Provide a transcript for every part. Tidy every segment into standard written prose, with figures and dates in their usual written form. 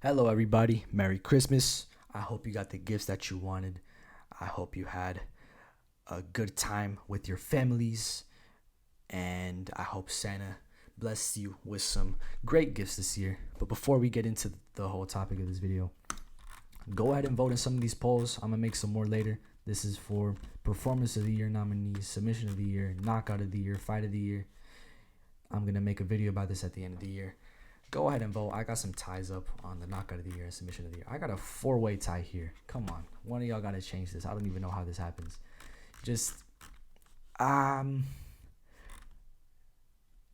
Hello, everybody. Merry Christmas. I hope you got the gifts that you wanted. I hope you had a good time with your families. And I hope Santa blessed you with some great gifts this year. But before we get into the whole topic of this video, go ahead and vote in some of these polls. I'm going to make some more later. This is for Performance of the Year nominees, Submission of the Year, Knockout of the Year, Fight of the Year. I'm going to make a video about this at the end of the year. Go ahead and vote. I got some ties up on the knockout of the year and submission of the year. I got a 4-way tie here. Come on. One of y'all got to change this. I don't even know how this happens. Just,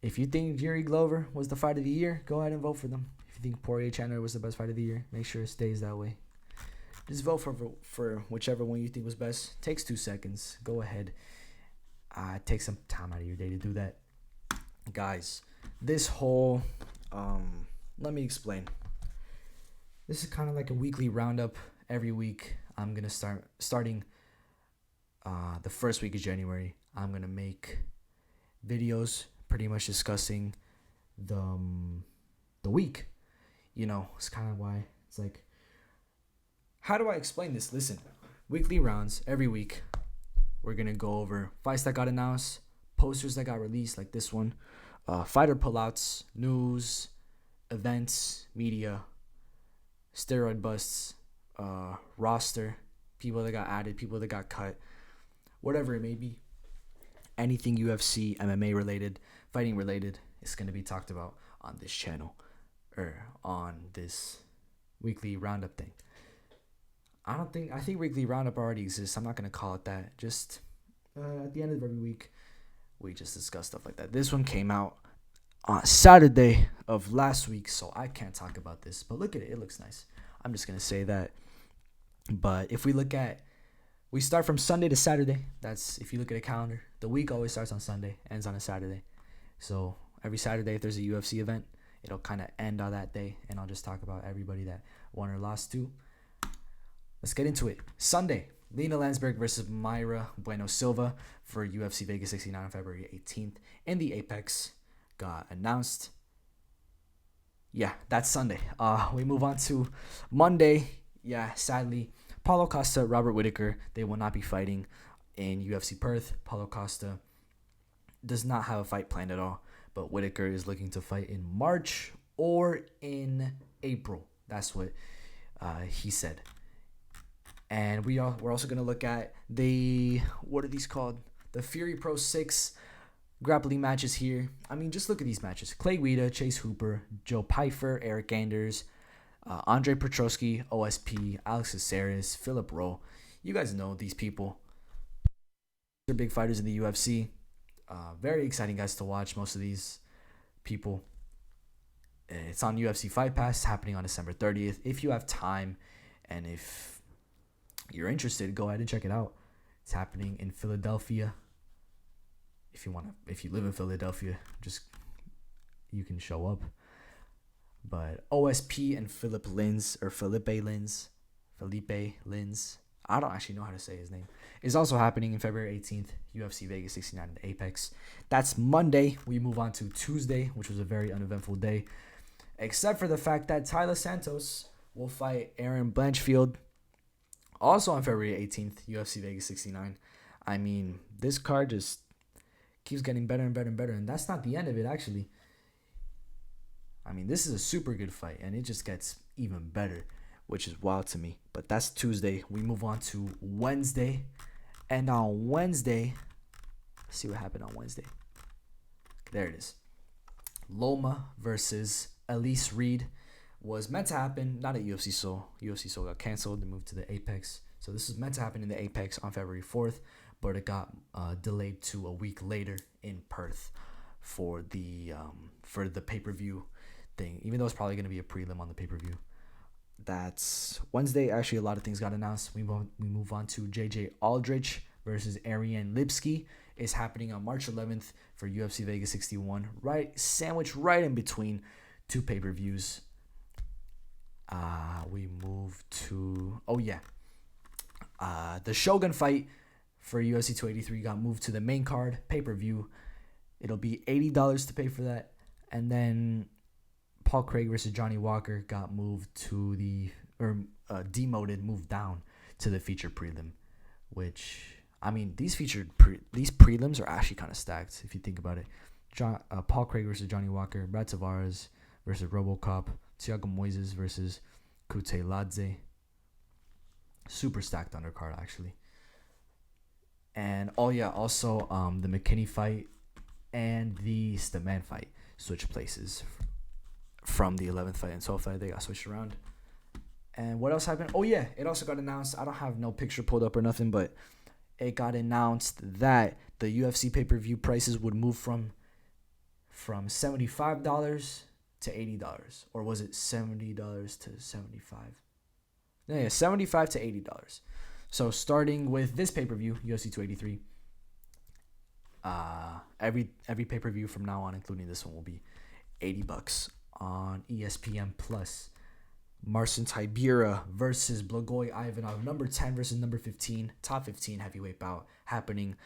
if you think Jerry Glover was the fight of the year, go ahead and vote for them. If you think Poirier Chandler was the best fight of the year, make sure it stays that way. Just vote for whichever one you think was best. Takes 2 seconds. Go ahead. Take some time out of your day to do that. Guys, this whole... let me explain. This is kind of like a weekly roundup. Every week, I'm gonna starting the first week of January. I'm gonna make videos, pretty much discussing the week. You know, it's kind of why it's like. How do I explain this? Listen, weekly rounds every week. We're gonna go over fights that got announced, posters that got released, like this one. Fighter pullouts, news, events, media, steroid busts, roster, people that got added, people that got cut, whatever it may be. Anything UFC, MMA related, fighting related is going to be talked about on this channel or on this weekly roundup thing. I think weekly roundup already exists. I'm not going to call it that. Just at the end of every week, we just discuss stuff like that. This one came out on Saturday of last week, so I can't talk about this. But look at it. It looks nice. I'm just going to say that. But if we start from Sunday to Saturday. That's if you look at a calendar. The week always starts on Sunday, ends on a Saturday. So every Saturday, if there's a UFC event, it'll kind of end on that day. And I'll just talk about everybody that won or lost to. Let's get into it. Sunday. Lena Landsberg versus Mayra Bueno Silva for UFC Vegas 69 on February 18th. And the Apex got announced. Yeah, that's Sunday. We move on to Monday. Yeah, sadly, Paulo Costa, Robert Whittaker, they will not be fighting in UFC Perth. Paulo Costa does not have a fight planned at all, but Whittaker is looking to fight in March or in April. That's what he said. And we're also going to look at what are these called? The Fury Pro 6 grappling matches here. I mean, just look at these matches. Clay Guida, Chase Hooper, Joe Pyfer, Eric Anders, Andre Petrosky, OSP, Alex Caceres, Philip Rowe. You guys know these people. They're big fighters in the UFC. Very exciting guys to watch, most of these people. It's on UFC Fight Pass, happening on December 30th. If you have time and if you're interested, go ahead and check it out. It's happening in Philadelphia. If you live in Philadelphia, you can show up. But OSP and Felipe Lins, I don't actually know how to say his name, is also happening in February 18th, UFC Vegas 69 in Apex. That's Monday. We move on to Tuesday, which was a very uneventful day, except for the fact that Tyler Santos will fight Aaron Blanchfield also on February 18th, UFC Vegas 69. I mean, this card just keeps getting better and better and better. And that's not the end of it, actually. I mean, this is a super good fight. And it just gets even better, which is wild to me. But that's Tuesday. We move on to Wednesday. And on Wednesday, let's see what happened on Wednesday. There it is. Loma versus Elise Reed was meant to happen, not at UFC Seoul. UFC Seoul got canceled and moved to the Apex. So this was meant to happen in the Apex on February 4th, but it got delayed to a week later in Perth for the pay-per-view thing, even though it's probably going to be a prelim on the pay-per-view. That's Wednesday. Actually, a lot of things got announced. We move on to JJ Aldrich versus Ariane Lipsky. Is happening on March 11th for UFC Vegas 61. Sandwiched right in between two pay-per-views. We move to the Shogun fight for UFC 283 got moved to the main card pay-per-view. It'll be $80 to pay for that, and then Paul Craig versus Johnny Walker got moved to the demoted, moved down to the feature prelim, which I mean these prelims are actually kind of stacked if you think about it. Paul Craig versus Johnny Walker, Brad Tavares versus RoboCop, Thiago Moises versus Kuteladze. Super stacked undercard actually. And also the McKinney fight and the Staman fight switched places from the 11th fight and 12th fight. They got switched around. And what else happened? Oh yeah, it also got announced. I don't have no picture pulled up or nothing, but it got announced that the UFC pay-per-view prices would move from $75 to $80, or was it $70 to $75? Yeah, $75 to $80. So starting with this pay-per-view, UFC 283, every pay-per-view from now on, including this one, will be $80 on ESPN Plus. Marcin Tybura versus Blagoy Ivanov, number 10 versus number 15, top 15 heavyweight bout happening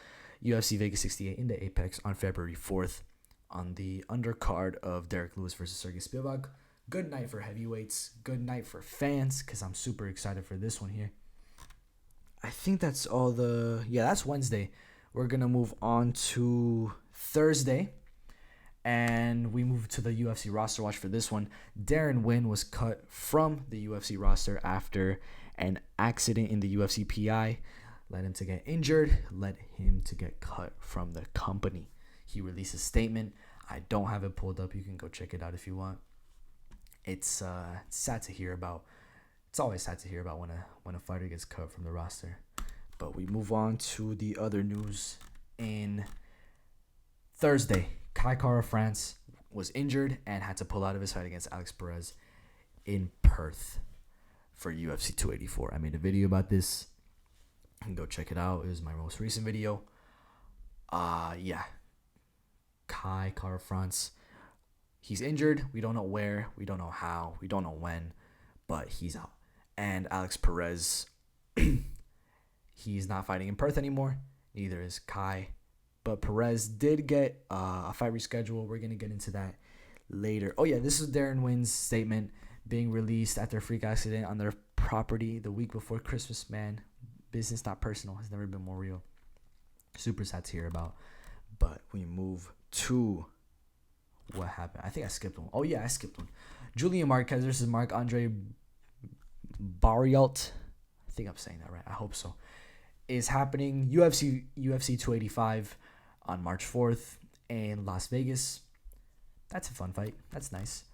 UFC Vegas 68 in the Apex on February 4th on the undercard of Derek Lewis versus Sergey Spivak. Good night for heavyweights, good night for fans, because I'm super excited for this one here. I think that's all that's Wednesday. We're going to move on to Thursday. And we move to the UFC roster watch for this one. Darren Wynn was cut from the UFC roster after an accident in the UFC PI. Led him to get injured. Led him to get cut from the company. He released a statement. I don't have it pulled up. You can go check it out if you want. It's sad to hear about. It's always sad to hear about when a fighter gets cut from the roster. But we move on to the other news in Thursday. Kai Kara France was injured and had to pull out of his fight against Alex Perez in Perth for UFC 284. I made a video about this. You can go check it out. It was my most recent video. Kai Kara France. He's injured. We don't know where. We don't know how. We don't know when. But he's out. And Alex Perez, he's not fighting in Perth anymore. Neither is Kai. But Perez did get a fight rescheduled. We're going to get into that later. Oh, yeah, this is Darren Wynn's statement being released after a freak accident on their property the week before Christmas. Man, business, not personal, has never been more real. Super sad to hear about. But we move to what happened. I think I skipped one. Oh, yeah, I skipped one. Julian Marquez versus Marc-Andre Barriault. I think I'm saying that right. I hope so. Is happening UFC 285 on March 4th in Las Vegas. That's a fun fight. That's nice.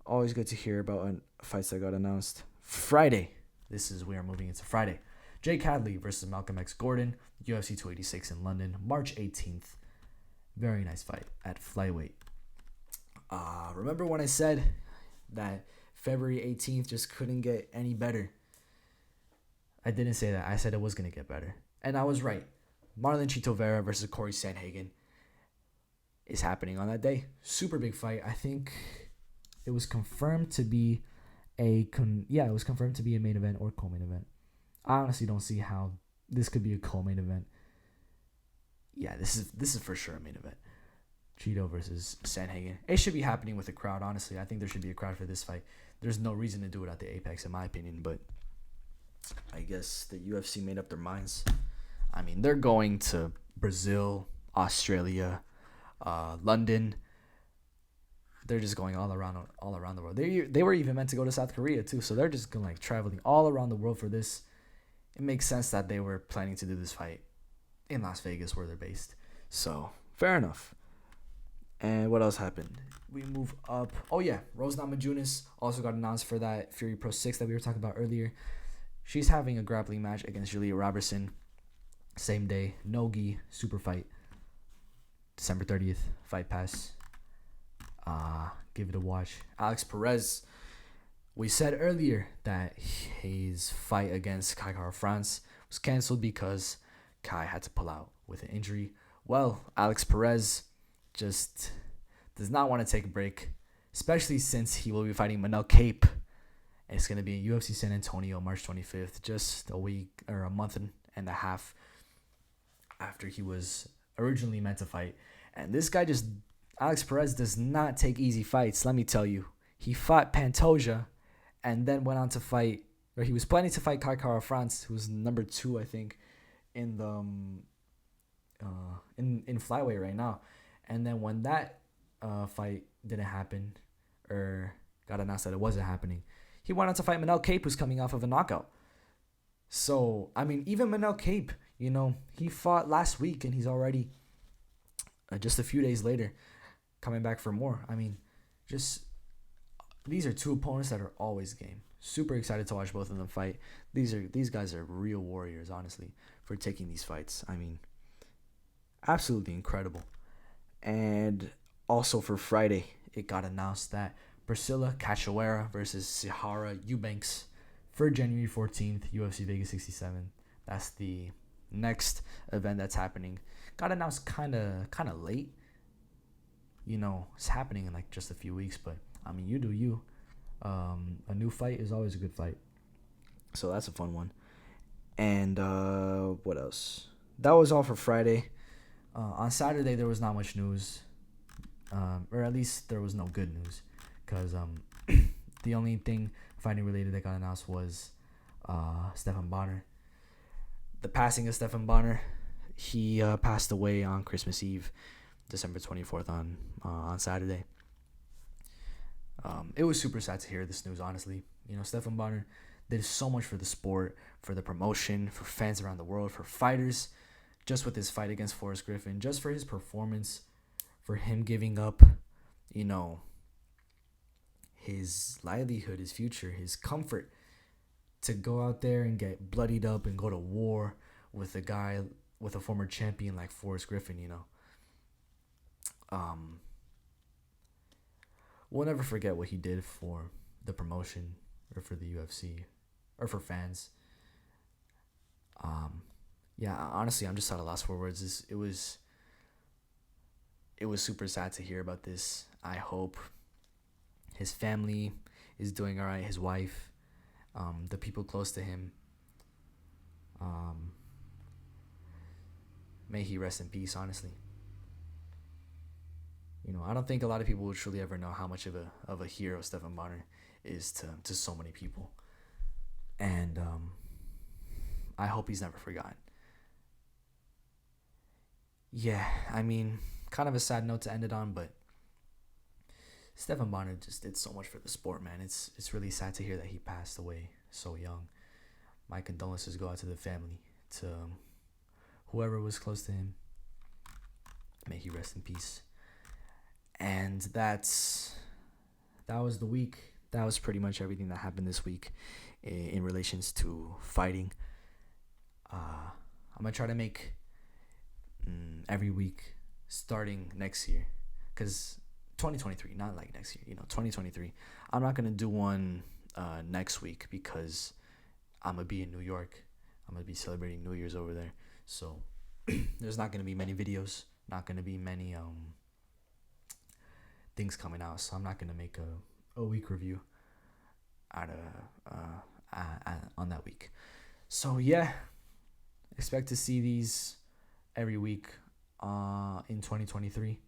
Always good to hear about fights that got announced. Friday. We are moving into Friday. Jake Hadley versus Malcolm X Gordon. UFC 286 in London. March 18th. Very nice fight at flyweight. Remember when I said that February 18th just couldn't get any better? I didn't say that. I said it was going to get better. And I was right. Marlon Chito Vera versus Corey Sandhagen is happening on that day. Super big fight. I think it was confirmed to be a main event or co-main event. I honestly don't see how this could be a co-main event. Yeah, this is for sure a main event. Chito versus Sandhagen. It should be happening with a crowd, honestly. I think there should be a crowd for this fight. There's no reason to do it at the Apex, in my opinion, but I guess the UFC made up their minds. I mean, they're going to Brazil, Australia, London. They're just going all around the world. They were even meant to go to South Korea too, so they're just going traveling all around the world for this. It makes sense that they were planning to do this fight in Las Vegas, where they're based. So fair enough. And what else happened? We move up. Oh yeah, Rose Namajunas also got announced for that Fury Pro 6 that we were talking about earlier. She's having a grappling match against Julia Robertson. Same day. Nogi. Super fight. December 30th. Fight Pass. Give it a watch. Alex Perez. We said earlier that his fight against Kai Kara France was canceled because Kai had to pull out with an injury. Well, Alex Perez just does not want to take a break, especially since he will be fighting Manel Cape. It's going to be UFC San Antonio, March 25th, just a week or a month and a half after he was originally meant to fight. And this guy Alex Perez does not take easy fights, let me tell you. He fought Pantoja, and then went on to fight, or he was planning to fight Kai Kara France, who's number 2, I think, in the in flyweight right now. And then when that fight didn't happen, or got announced that it wasn't happening, he went on to fight Manel Cape, who's coming off of a knockout. So I mean, even Manel Cape, he fought last week, and he's already just a few days later coming back for more. I mean, just these are two opponents that are always game. Super excited to watch both of them fight. These guys are real warriors, honestly, for taking these fights. I mean, absolutely incredible. And also for Friday, it got announced that Priscilla Cachoeira versus Sahara Eubanks for January 14th, UFC Vegas 67. That's the next event that's happening. Got announced kind of late. It's happening in like just a few weeks, but I mean, you do you. A new fight is always a good fight. So that's a fun one. And what else? That was all for Friday. On Saturday, there was not much news. Or at least there was no good news. Because the only thing fighting related that got announced was Stephan Bonner. The passing of Stephan Bonner. He passed away on Christmas Eve, December 24th on Saturday. It was super sad to hear this news, honestly. Stephan Bonner did so much for the sport, for the promotion, for fans around the world, for fighters, just with his fight against Forrest Griffin, just for his performance, for him giving up, his livelihood, his future, his comfort to go out there and get bloodied up and go to war with a former champion like Forrest Griffin, We'll never forget what he did for the promotion or for the UFC or for fans. Yeah, honestly, I'm just at a loss for words. It was super sad to hear about this. I hope his family is doing all right, his wife, the people close to him. May he rest in peace, honestly. I don't think a lot of people will truly ever know how much of a hero Stephan Bonner is to so many people. And I hope he's never forgotten. Yeah, I mean, kind of a sad note to end it on, but Stephan Bonner just did so much for the sport, man. It's really sad to hear that he passed away so young. My condolences go out to the family, to whoever was close to him. May he rest in peace. And that was the week. That was pretty much everything that happened this week in relations to fighting. I'm going to try to make every week starting next year. Because 2023, not like next year, 2023. I'm not going to do one next week because I'm going to be in New York. I'm going to be celebrating New Year's over there. So there's not going to be many videos. Not going to be many things coming out, so I'm not gonna make a week review on that week. So yeah, expect to see these every week in 2023.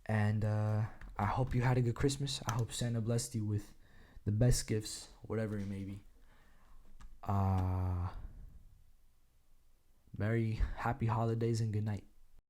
And I hope you had a good Christmas. I hope Santa blessed you with the best gifts, whatever it may be. Very happy holidays and good night.